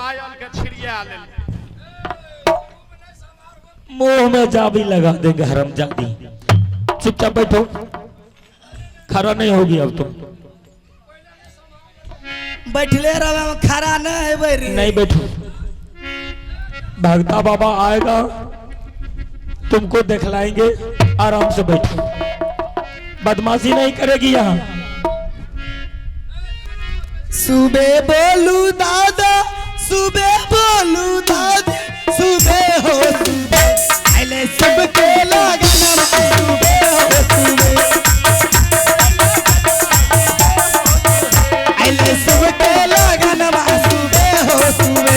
पायल के छिड़िया ले मुंह में जाबी लगा देंगे हरम जादी। चुपचाप बैठो, खड़ा नहीं होगी अब तुम। बैठले रहे खड़ा नहीं बैठो। भगता बाबा आएगा, तुमको दिखलाएंगे, आराम से बैठो, बदमाशी नहीं करेगी यहाँ। सुबह बोलू दादा, सुबह बोलू दादी, सुबह हो सुबह सबके लगन सुबह हो सुबह सबके लगन सुबह हो सुबह।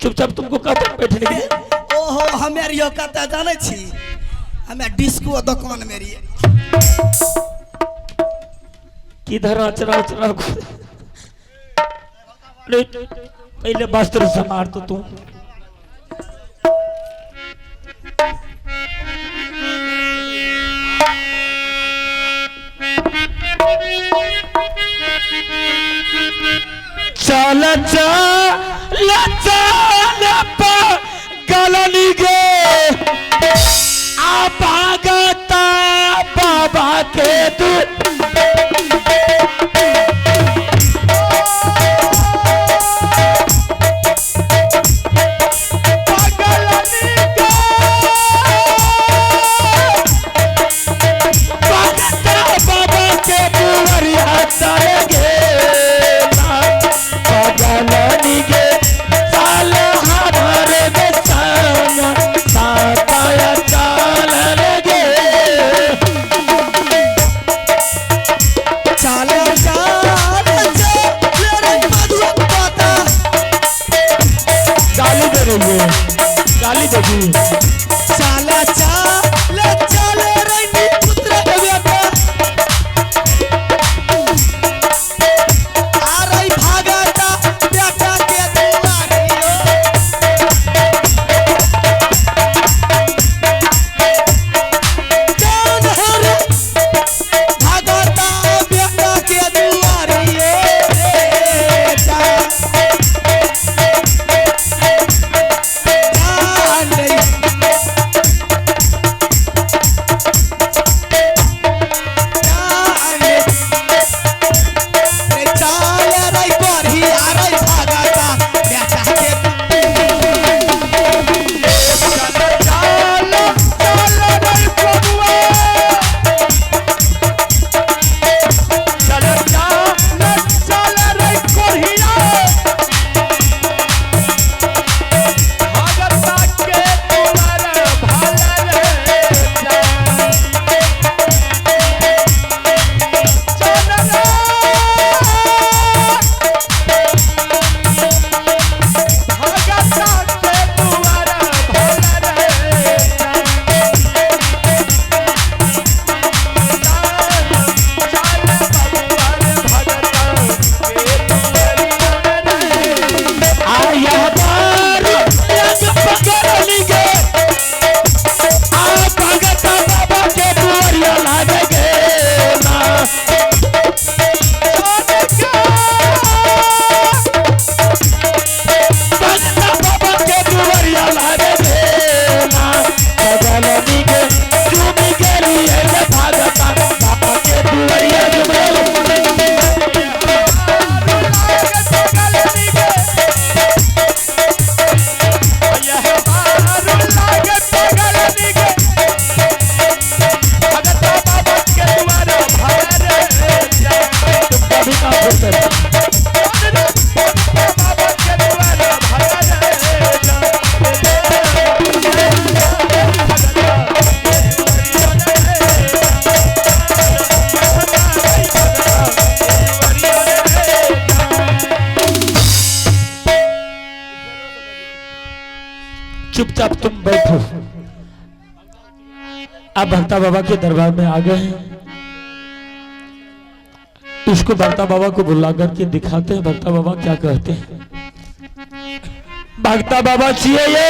चुपचाप तुमको कहते बैठने के लिए। ओहो हमें यो कहता जाने छी, हमें डिस्को दुकान में रही किधर अचरा अचरा पहले वस्त्र समार तो तू। चल चल चल गलनी गे आ भागता बाबा के दूत। चुपचाप तुम बैठो। आप भक्ता बाबा के दरबार में आ गए हैं। इसको भक्ता बाबा को बुला करके दिखाते हैं भक्ता बाबा क्या कहते हैं। भक्ता बाबा चाहिए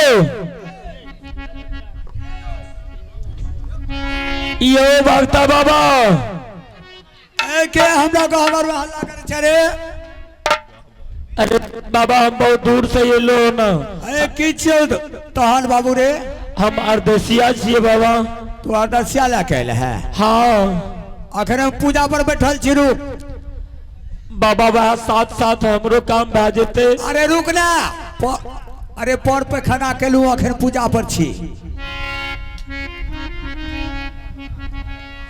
ये भक्ता बाबा के हमरा को हमर हल्ला करे छरे। अरे बाबा हम बहुत दूर से ये लो ना। अरे की छियो तहन बाबू रे? हम अर्देसिया छिए बाबा। तू अर्देसिया ला कहल है? हाँ अखन हम पूजा पर बैठल छी। रुक बाबा वह साथ साथ हमरो काम भा जेते। अरे रुक ना अरे पर पे खाना केलू अखन पूजा पर छी।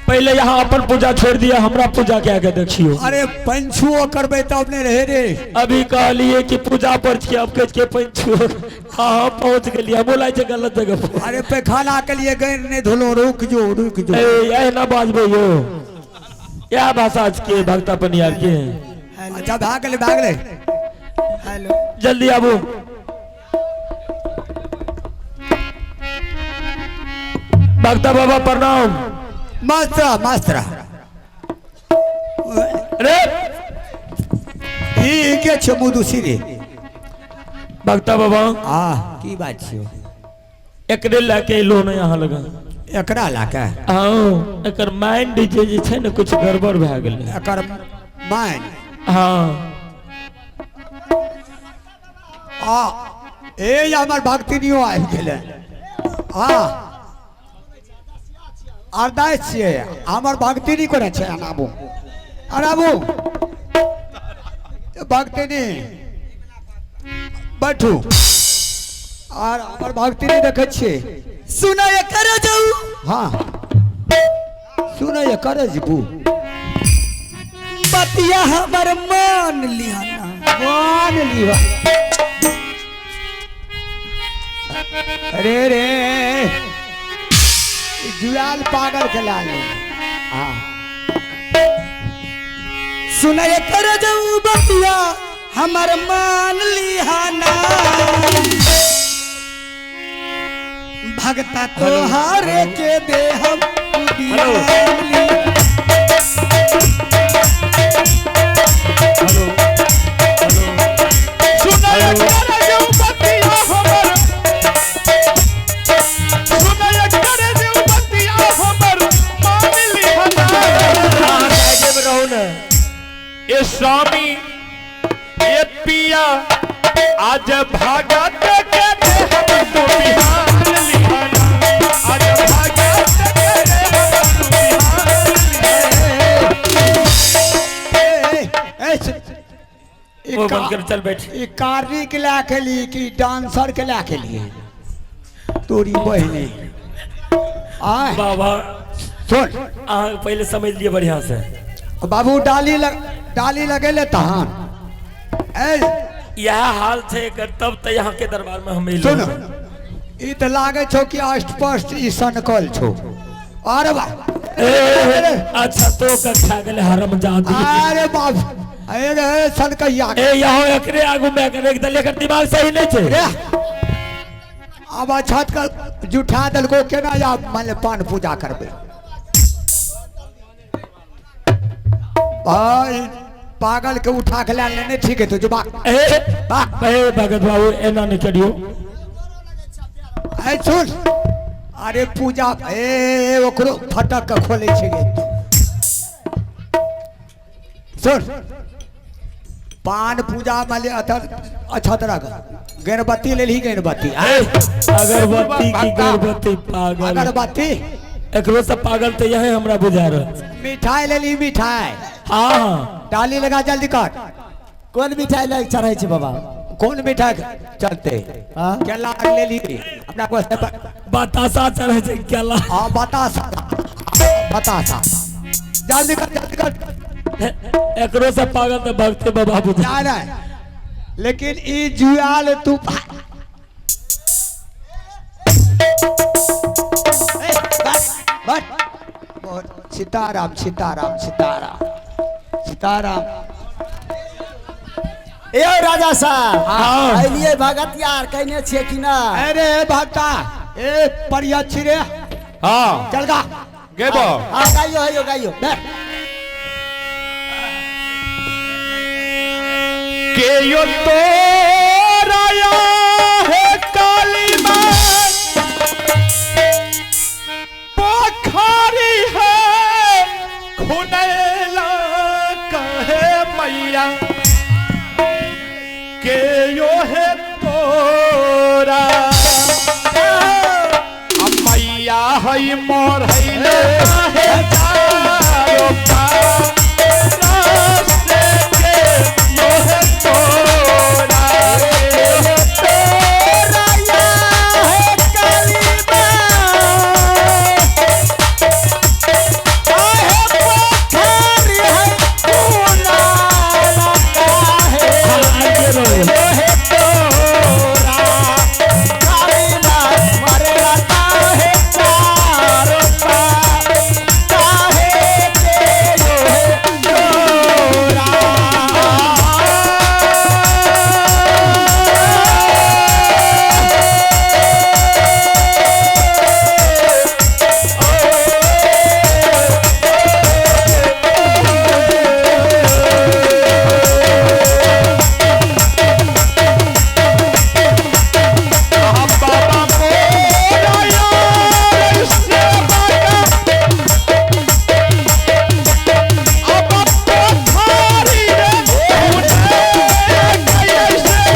पहले यहाँ अपन पूजा छोड़ दिया हमरा पूजा क्या के देखियो। अरे पंछुओ करबे तब नहीं रहे रे। अभी कहलिए कि पूजा पर छी अब कह के पंछुओ। हाँ पहुंच गलिए बोला छे गलत जगह पर। अरे पे खाना के लिए गए नहीं धुलो। रुक जो ए ना बाजबे यो क्या भाषा के भक्ता पनियार के। अच्छा भाग ले। हेलो जल्दी आबो। भक्ता बाबा प्रणाम। मास्टर अरे ई के छ मुदुसी रे। भक्ता बाबा की बात छियो? एकरे लाके लो ना यहाँ लगा। एकरा लाके? हाँ एकर माइंड जे छे न कुछ गड़बड़ भ गेलै। एकर माइंड? हाँ ए हमर भक्ति नियो आबि गेलै। हाँ अरदास छियै हमर भक्ति नहीं करे छै। अनाबू भक्ति नहीं बैठू और हमर भक्ति नहीं देखे छियै। सुनय करे जाऊ। हाँ सुनय करे जबू बतिया हमर मान लिया। अरे रे जुआल पागल के लाले। सुनय कर जाऊ बतिया हमर मान लिहाना। भगता तोहारे के दे हम स्वामी ये पिया आज भागा के दे हम तो बिहार लिहाना। आज भागा के दे हम तो बिहार। वो बनकर चल बैठ। ये कार्य के ला के लिए कि डांसर के ला के लिए तोरी बहनी। बाबा सुन पहले समझ लिए बढ़िया से। बाबू डाली लगेले तहन यह हाल थे तब तो यहाँ के दरबार में हमें सुन ई तो लागे छो कि अष्टपष्ट ई सनकल छो। अरे बा अच्छा तो कक्षा गेले हरामजादी। अरे बाप अरे सनकैया ए यहाँ एकरे आगू में कर एक दले कर दिमाग सही नहीं छे रे। अब छत का जुठा दल को केना या मान पान पूजा करबे। भाई पागल के उठा के लेने ठीक है। तुझे भगत बाबू एना नहीं करियो। सुन अरे पूजा ओकरो फटक के खोले छे। सुन पान पूजा माले अच्छा तरह गणपति ले ली। गणपति अगरबत्ती की गणपति पागल अगरबत्ती एकरो से पागल तो यही हमरा बुझा रहा। मिठाई ले ली मिठाई। हाँ डाली लगा जल्दी कर। कौन मिठाई लग चढ़ाई छे बाबा? कौन मिठाई चलते? केला ले ली अपना को बतासा चढ़े छे केला। हाँ बतासा जल्दी कर। एकरो से पागल तो भक्ति बाबा बुझा रहा है। लेकिन ई जुआल तू सीताराम सीताराम सीताराम सीताराम। ए राजा साहब हाँ। अलिए भगत यार कहने छे कि ना अरे भक्ता ए बढ़िया छिरे हाँ चल गा गेबो हाँ गाइयो है गाइयो के यो तो राया है काली माँ पोखरी है खुनैला कहे मैया के यो है तोरा मैया है मोर है चारो का